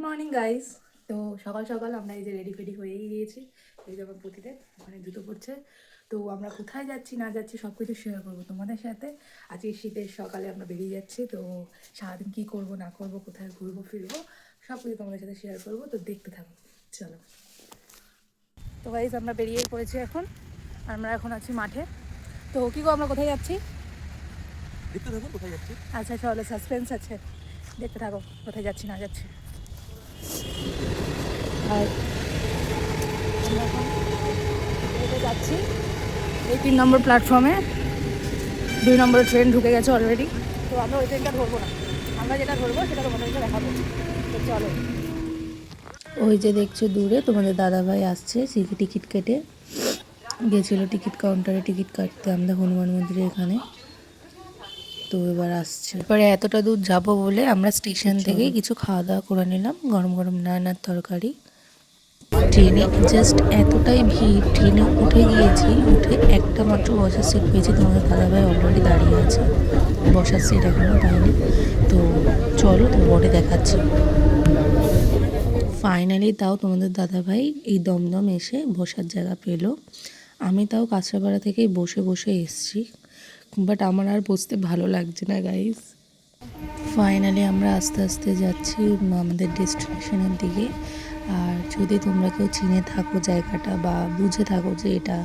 Morning guys. তো সকাল সকাল আমরা এই যে রেডি ফেডি হয়েই গিয়েছি। এই যে আমার পতিতে ওখানে জুতো পড়ছে। তো আমরা কোথায় যাচ্ছি না যাচ্ছি সব কিছু শেয়ার করবো তোমাদের সাথে। আজকে শীতের সকালে আমরা বেরিয়ে যাচ্ছি। তো সারাদিন কী করবো না করবো, কোথায় ঘুরবো ফিরবো, সব কিছু তোমাদের সাথে শেয়ার করবো। তো দেখতে থাকো, চলো। তো গাইস আমরা বেরিয়েই পড়েছি এখন। আমরা এখন আছি মাঠে। তো কি গো, আমরা কোথায় যাচ্ছি? দেখতে থাকো কোথায় যাচ্ছি। আচ্ছা চলো, সাসপেন্স আছে, দেখতে থাকো কোথায় যাচ্ছি না যাচ্ছি। আর আমরা এখন যাচ্ছি এই 3 নম্বর প্ল্যাটফর্মে। 2 নম্বর ট্রেন ঢুকে গেছে অলরেডি। তো আমরা ওই ট্রেনটা ধরবো না, আমরা যেটা ধরবো সেটা তোমাদেরকে দেখাবো। তো চলো। ওই যে দেখছো দূরে তোমাদের দাদাভাই আসছে, টিকিট কেটে গেছিলো টিকিট কাউন্টারে টিকিট কাটতে আমাদের হনুমান মন্দিরের এখানে। তো এবার আসছে। এবারে এতটা দূর যাবো বলে আমরা স্টেশন থেকে কিছু খাওয়া দাওয়া করে নিলাম, গরম গরম নান আর তরকারি। ট্রেনে জাস্ট এতটাই ভিড়, ট্রেনে উঠে গিয়েছি, উঠে একটা মাত্র বসার সিট পেয়েছি। তোমাদের দাদাভাই অলরেডি দাঁড়িয়ে আছে, বসার সিট এখনও পাইনি। তো চলো পরে দেখাচ্ছি। ফাইনালি তাও তোমাদের দাদাভাই এই দমদম এসে বসার জায়গা পেলো। আমি তাও কাঁচরাপাড়া থেকেই বসে বসে এসছি, বাট আমার আর বসতে ভালো লাগছে না গাইস। ফাইনালি আমরা আস্তে আস্তে যাচ্ছি আমাদের ডেস্টিনেশনের দিকে। আর যদি তোমরা কেউ চিনে থাকো জায়গাটা বা বুঝে থাকো যে এটা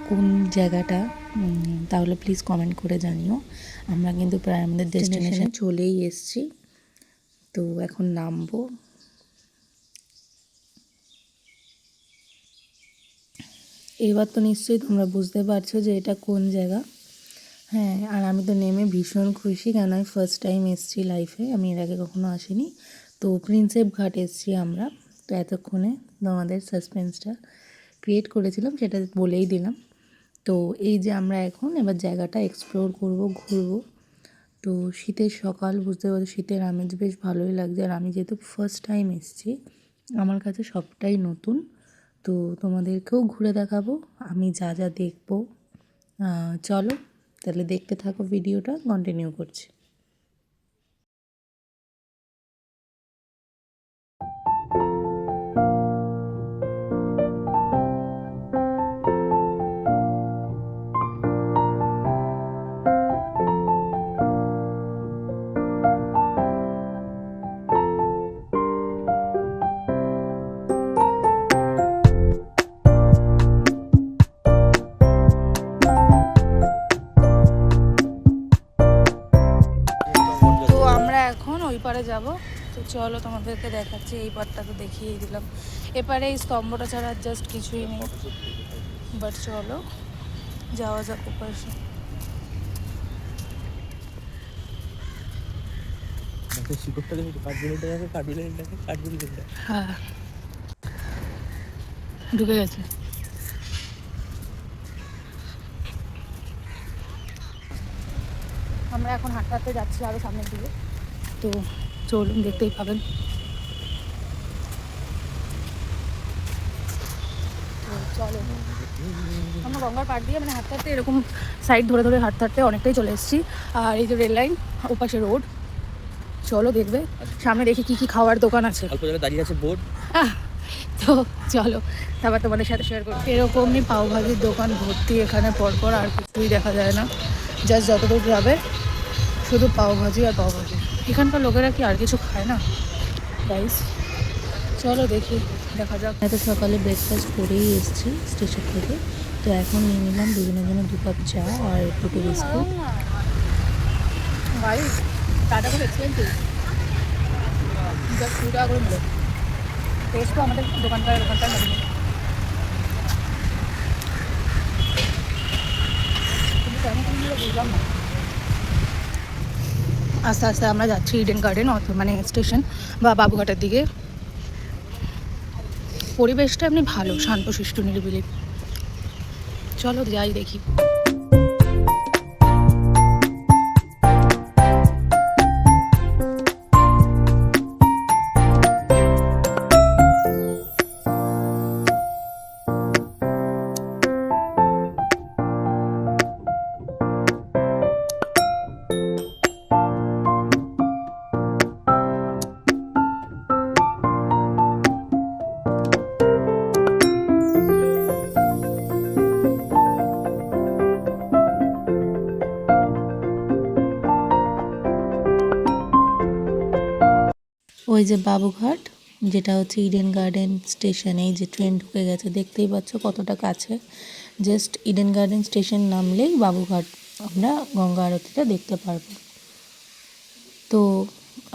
কোন জায়গাটা, তাহলে প্লিজ কমেন্ট করে জানিও। আমরা কিন্তু প্রায় আমাদের ডেস্টিনেশনে চলেই এসেছি। তো এখন নামবো। এবার তো নিশ্চয়ই তোমরা বুঝতে পারছো যে এটা কোন জায়গা। হ্যাঁ, আর আমি তো নেমে ভীষণ খুশি, কেন আমি ফার্স্ট টাইম এসেছি লাইফে, আমি এর আগে কখনো আসিনি। তো প্রিন্সেপ ঘাট এসেছি আমরা। তো এতক্ষণে তোমাদের সাসপেন্সটা ক্রিয়েট করেছিলাম, সেটা বলেই দিলাম। তো এই যে আমরা এখন এবার জায়গাটা এক্সপ্লোর করব, ঘুরবো। তো শীতের সকাল, বুঝতে পারছো শীতের আমেজ বেশ ভালোই লাগছে। আর আমি যেহেতু ফার্স্ট টাইম এসেছি, আমার কাছে সবটাই নতুন। তো তোমাদেরকেও ঘুরে দেখাবো আমি যা যা দেখবো। চলো তাহলে দেখতে থাকো, ভিডিওটা কন্টিনিউ করছি। তো আমরা এখন ওই পারে যাব। তো চলো তোমাদেরকে দেখাচ্ছি। এই পারটা তো দেখিয়েই দিলাম, এপারে এই স্তম্ভটা ছাড়া জাস্ট কিছুই নেই। বাট চলো যাওয়া যাক ওপাশে। হ্যাঁ, ঢুকে গেছে। আমরা এখন হাঁটতে হাঁটতে যাচ্ছি আরও সামনের দিকে। তো চলুন, দেখতেই পাবেন। চলো, আমরা গঙ্গার পাড় দিয়ে মানে হাঁটতে হাঁটতে এরকম সাইড ধরে ধরে হাঁটতে হাঁটতে অনেকটাই চলে এসেছি। আর এই যে রেল লাইন, ওপাশে রোড। চলো দেখবে সামনে দেখি কি কি খাওয়ার দোকান আছে। দাঁড়িয়ে আছে বোর্ড। তো চলো তারপর তোমাদের সাথে শেয়ার করবো। এরকমই পাওভাজির দোকান ভর্তি এখানে, পরপর আর কিছুই দেখা যায় না। জাস্ট যতদূর যাবে শুধু পাওভাজি আর পাওভাজি। এখানকার লোকেরা কি আর কিছু খায় না গাইস? চলো দেখি, দেখা যাক। এত সকালে ব্রেকফাস্ট করেই এসেছি স্টেশন থেকে। তো এখন নিয়ে নিলাম দুজনের জন্য 2 কাপ চা আর 2টো বিস্কুট। ভাই টাটা খুব এক্সপেন্সিভ, জাস্ট 2 টাকা করে মিলে। টেস্ট তো আমাদের দোকানটার নেই। কিন্তু কেন বুঝলাম না। আস্তে আস্তে আমরা যাচ্ছি ইডেন গার্ডেন, মানে স্টেশন বা বাবুঘাটের দিকে। পরিবেশটা এমনি ভালো, শান্তশিষ্ট নিরিবিলি। চলো যাই দেখি। যে বাবুঘাট, যেটা হচ্ছে ইডেন গার্ডেন স্টেশন। এই যে ট্রেন ঢুকে গেছে, দেখতেই পাচ্ছ কতটা কাছে। জাস্ট ইডেন গার্ডেন স্টেশন নামলেই বাবুঘাট আমরা গঙ্গা আরতিটা দেখতে পারবো। তো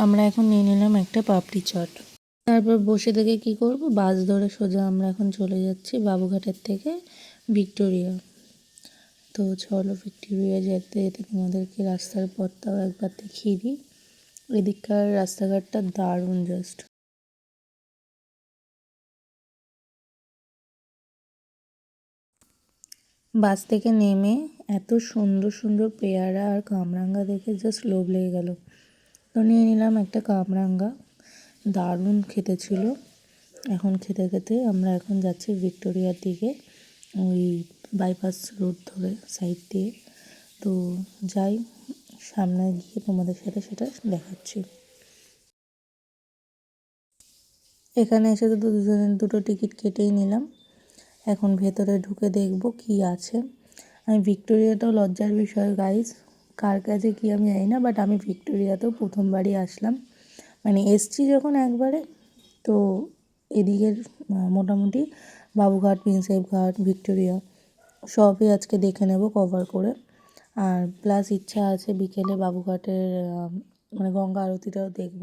আমরা এখন নিয়ে নিলাম একটা পাপড়ি চাট। তারপর বসে থেকে কি করব, বাস ধরে সোজা আমরা এখন চলে যাচ্ছি বাবুঘাটের থেকে ভিক্টোরিয়া। তো চলো ভিক্টোরিয়া যেতে যেতে তোমাদেরকে রাস্তার পথটাও একবার দেখিয়ে দিই। এদিককার রাস্তাঘাটটা দারুণ জাস্ট। বাস থেকে নেমে এত সুন্দর সুন্দর পেয়ারা আর কামরাঙ্গা দেখে জাস্ট লোভ লেগে গেল। তো নিয়ে নিলাম একটা কামরাঙ্গা, দারুণ খেতে ছিল। এখন খেতে খেতে আমরা এখন যাচ্ছি ভিক্টোরিয়ার দিকে, ওই বাইপাস রোড ধরে সাইড দিয়ে। তো যাই, সামনে গিয়ে তোমাদের সাথে সেটা দেখাচ্ছি। এখানে এসে তো দুজনের দুটো টিকিট কেটেই নিলাম। এখন ভেতরে ঢুকে দেখব কি আছে। আমি ভিক্টোরিয়াটাও লজ্জার বিষয় গাইজ, কার কাছে কি আমি জানি না, বাট আমি ভিক্টোরিয়াতেও প্রথমবারই আসলাম, মানে এসছি যখন একবারে। তো এদিকের মোটামুটি বাবুঘাট, প্রিন্সেপ ঘাট, ভিক্টোরিয়া সবই আজকে দেখে নেব কভার করে। আর প্লাস ইচ্ছা আছে বিকেলে বাবুঘাটের মানে গঙ্গা আরতিটাও দেখব।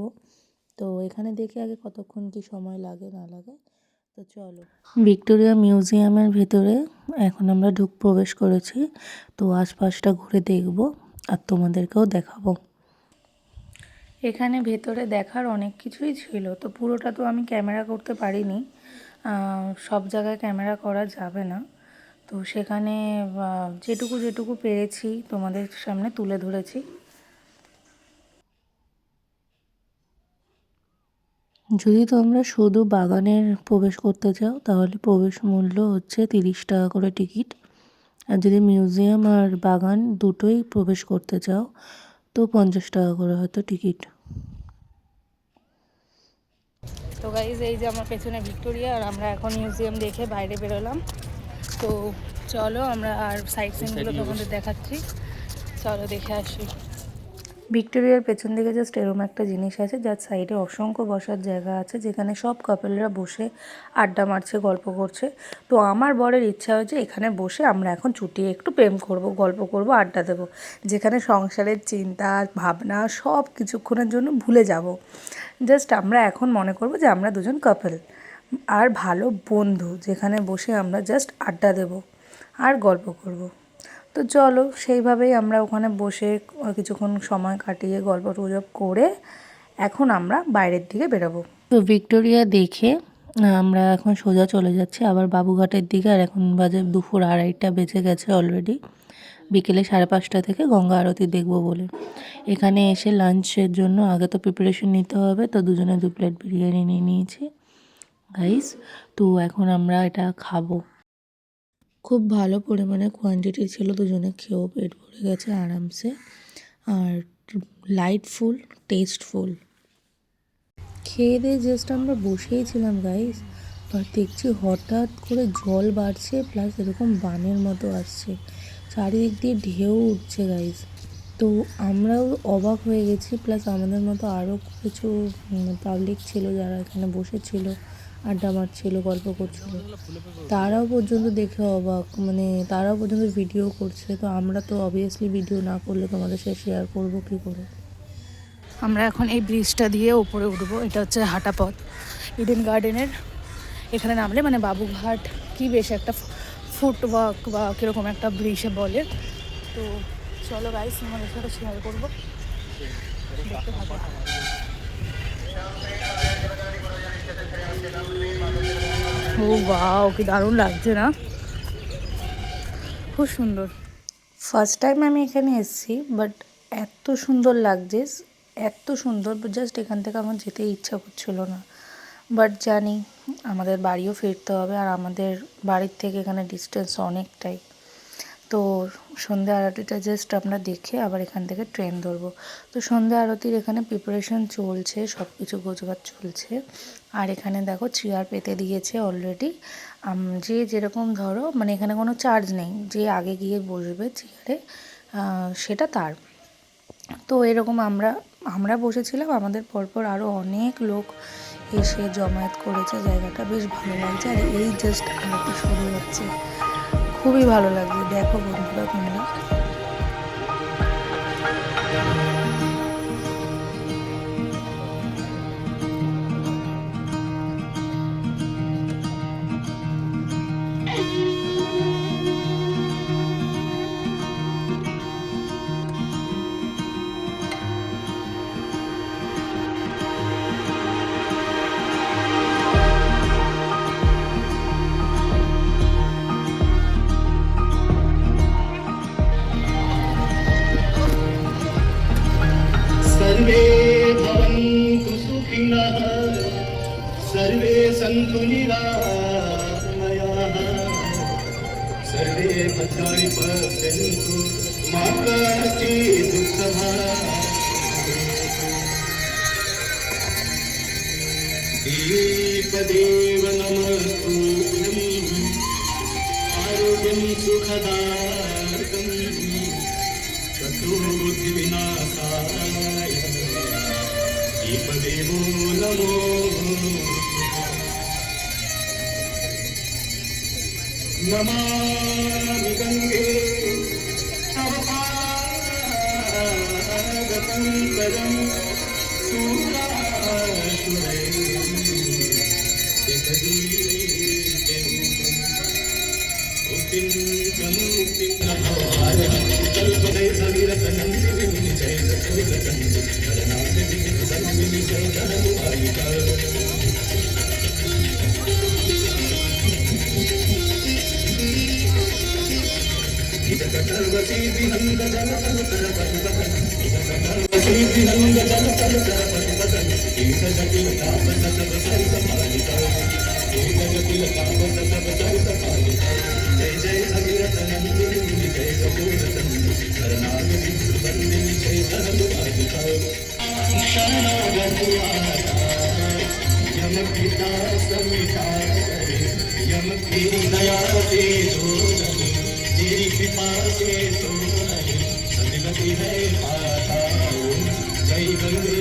তো এখানে দেখে আগে কতক্ষণ কি সময় লাগে না লাগে। তো চলো, ভিক্টোরিয়া মিউজিয়ামের ভেতরে এখন আমরা প্রবেশ করেছি। তো আশপাশটা ঘুরে দেখব আর তোমাদেরকেও দেখাবো। এখানে ভেতরে দেখার অনেক কিছুই ছিল, তো পুরোটা তো আমি ক্যামেরা করতে পারিনি, সব জায়গায় ক্যামেরা করা যাবে না। তো সেখানে যেটুকু যেটুকু পেরেছি তোমাদের সামনে তুলে ধরেছি। যদি তোমরা শুধু বাগানের প্রবেশ করতে চাও তাহলে প্রবেশ মূল্য হচ্ছে 30 টাকা করে টিকিট। আর যদি মিউজিয়াম আর বাগান দুটোই প্রবেশ করতে চাও তো 50 টাকা করে হয়তো টিকিট। তো গাইজ এই যে আমার পেছনে ভিক্টোরিয়া, আর আমরা এখন মিউজিয়াম দেখে বাইরে বেরোলাম। তো চলো আমরা আর সাইট সিনগুলো তোমাদের দেখাচ্ছি, চলো দেখে আসি। ভিক্টোরিয়ার পেছন দিকে জাস্ট এরকম একটা জিনিস আছে, যার সাইডে অসংখ্য বসার জায়গা আছে, যেখানে সব কাপলরা বসে আড্ডা মারছে, গল্প করছে। তো আমার বরের ইচ্ছা হয়েছে এখানে বসে আমরা এখন চুটিয়ে একটু প্রেম করব, গল্প করব, আড্ডা দেবো, যেখানে সংসারের চিন্তা ভাবনা সব কিছুক্ষণের জন্য ভুলে যাব। জাস্ট আমরা এখন মনে করব যে আমরা দুজন কাপল আর ভালো বন্ধু, যেখানে বসে আমরা জাস্ট আড্ডা দেব আর গল্প করব। তো চলো সেইভাবেই আমরা ওখানে বসে কিছুক্ষণ সময় কাটিয়ে গল্প গুজব করে এখন আমরা বাইরের দিকে বেরোবো। তো ভিক্টোরিয়া দেখে আমরা এখন সোজা চলে যাচ্ছি আবার বাবুঘাটের দিকে। আর এখন বাজে দুপুর 2:30 বেজে গেছে অলরেডি। বিকেলে 5:30 থেকে গঙ্গা আরতি দেখব বলে এখানে এসে লাঞ্চের জন্য আগে তো প্রিপারেশন নিতে হবে। তো দুজনে 2 প্লেট বিরিয়ানি নিয়ে নিয়েছি গাইস। তো এখন আমরা এটা খাবো। খুব ভালো পরিমাণে কোয়ান্টিটি ছিল, দুজনে খেয়েও পেট ভরে গেছে আরামসে। আর লাইটফুল, টেস্টফুল। খেয়ে দিয়ে জাস্ট আমরা বসেই ছিলাম গাইস, আর দেখছি হঠাৎ করে জল বাড়ছে, প্লাস এরকম বানের মতো আসছে, চারিদিক দিয়ে ঢেউ উঠছে গাইস। তো আমরাও অবাক হয়ে গেছি, প্লাস আমাদের মতো আরও কিছু পাবলিক ছিল যারা এখানে বসেছিল, আড্ডা মারছিল, গল্প করছিল, তারাও পর্যন্ত দেখে অবাক, মানে তারাও পর্যন্ত ভিডিও করছে। তো আমরা তো অবভিয়াসলি ভিডিও না করলে তোমাদের সাথে শেয়ার করবো কী করে। আমরা এখন এই ব্রিজটা দিয়ে উপরে উঠবো, এটা হচ্ছে হাঁটা পথ ইডেন গার্ডেনের। এখানে নামলে মানে বাবুঘাট কি বেশ একটা ফুটওয়াক বা কীরকম একটা ব্রিজে বলে। তো চলো গাইস তোমাদের সাথে শেয়ার করবো, দেখতে থাকো। ও বাও, কি দারুণ লাগছে না, খুব সুন্দর। ফার্স্ট টাইম আমি এখানে এসেছি, বাট এত সুন্দর লাগছে, এত সুন্দর, জাস্ট এখান থেকে আমার যেতে ইচ্ছা করছিল না। বাট জানি আমাদের বাড়িও ফিরতে হবে, আর আমাদের বাড়ির থেকে এখানে ডিস্টেন্স অনেকটাই। তো সন্ধ্যা আরতিটা জাস্ট আমরা দেখে আবার এখান থেকে ট্রেন ধরবো। তো সন্ধ্যা আরতির এখানে প্রিপারেশন চলছে, সব কিছু গোছগাছ চলছে। আর এখানে দেখো চেয়ার পেতে দিয়েছে অলরেডি। যে যেরকম ধরো, মানে এখানে কোনো চার্জ নেই, যে আগে গিয়ে বসবে চেয়ারে সেটা তার। তো এরকম আমরা বসেছিলাম, আমাদের পরপর আরও অনেক লোক এসে জমায়েত করেছে, জায়গাটা বেশ ভালো লাগছে। আর এই জাস্ট আরতি শুরু হচ্ছে, খুবই ভালো লাগছে। দেখো বন্ধুরা তোমরা। सर्वे भवन्तु सुखिनः सर्वे सन्तु निरामयाः सर्वे भद्राणि पश्यन्तु मा कश्चित् दुःखभाग् दीपदेव नमस्तुभ्यम् आरोग्यं सुखदायकम् शत्रुबुद्धिविनाशाय दीपदेवो नमो नमामि गङ्गे तव पादपङ्कजं पिता समिता यम की दया से जो नहीं तेरी कृपा से तो नहीं सदगति है पाता जय गंगे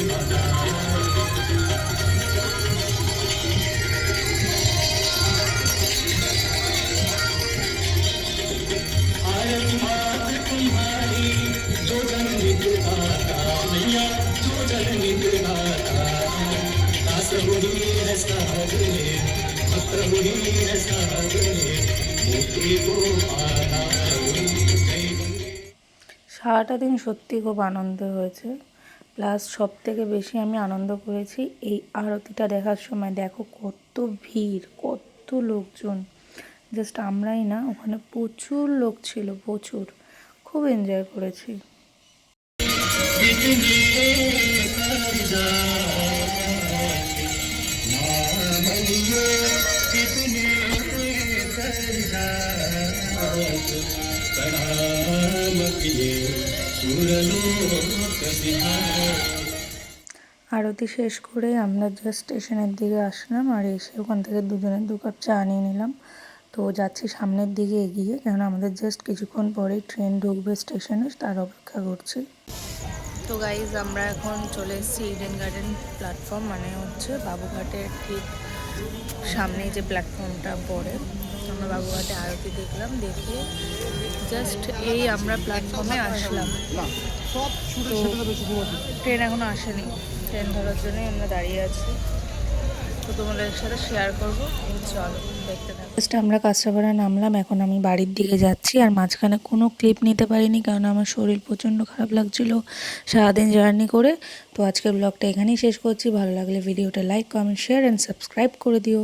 माता आरती मात तुम्हारी जो जननी दुर्गाता मैया जो जननी दुर्गाता दास हुई है सागरे भक्त हुई है सागरे मुक्ति को पाना जय गंगे। সারাটা দিন সত্যি খুব আনন্দ হয়েছে, প্লাস সব থেকে বেশি আমি আনন্দ করেছি এই আরতিটা দেখার সময়। দেখো কত ভিড়, কত লোকজন, জাস্ট আমরাই না, ওখানে প্রচুর লোক ছিল, প্রচুর। খুব এনজয় করেছি। আরতি শেষ করে আমরা জাস্ট স্টেশনের দিকে আসলাম, আর এসে ওখান থেকে দুজনের 2 কাপ চা নিয়ে নিলাম। তো যাচ্ছি সামনের দিকে এগিয়ে, কেননা আমাদের জাস্ট কিছুক্ষণ পরেই ট্রেন ঢুকবে স্টেশনে, তার অপেক্ষা করছি। তো গাইজ আমরা এখন চলে এসেছি ইডেন গার্ডেন প্ল্যাটফর্ম, মানে হচ্ছে বাবুঘাটের ঠিক সামনেই যে প্ল্যাটফর্মটা পড়ে। আমরা বাবুঘাটে আরতি দেখলাম, দেখে জাস্ট এই আমরা প্ল্যাটফর্মে আসলাম। তো ট্রেন এখনও আসেনি, ট্রেন ধরার জন্যই আমরা দাঁড়িয়ে আছি। তো তোমাদের সাথে শেয়ার করবো, চলো দেখতে থাকো। জাস্ট আমরা কাঁচরাপাড়া নামলাম, এখন আমি বাড়ির দিকে যাচ্ছি। আর মাঝখানে কোনো ক্লিপ নিতে পারিনি, কারণ আমার শরীর প্রচণ্ড খারাপ লাগছিল সারাদিন জার্নি করে। তো আজকের ব্লগটা এখানেই শেষ করছি। ভালো লাগলে ভিডিওটা like, comment, share and subscribe করে দিও।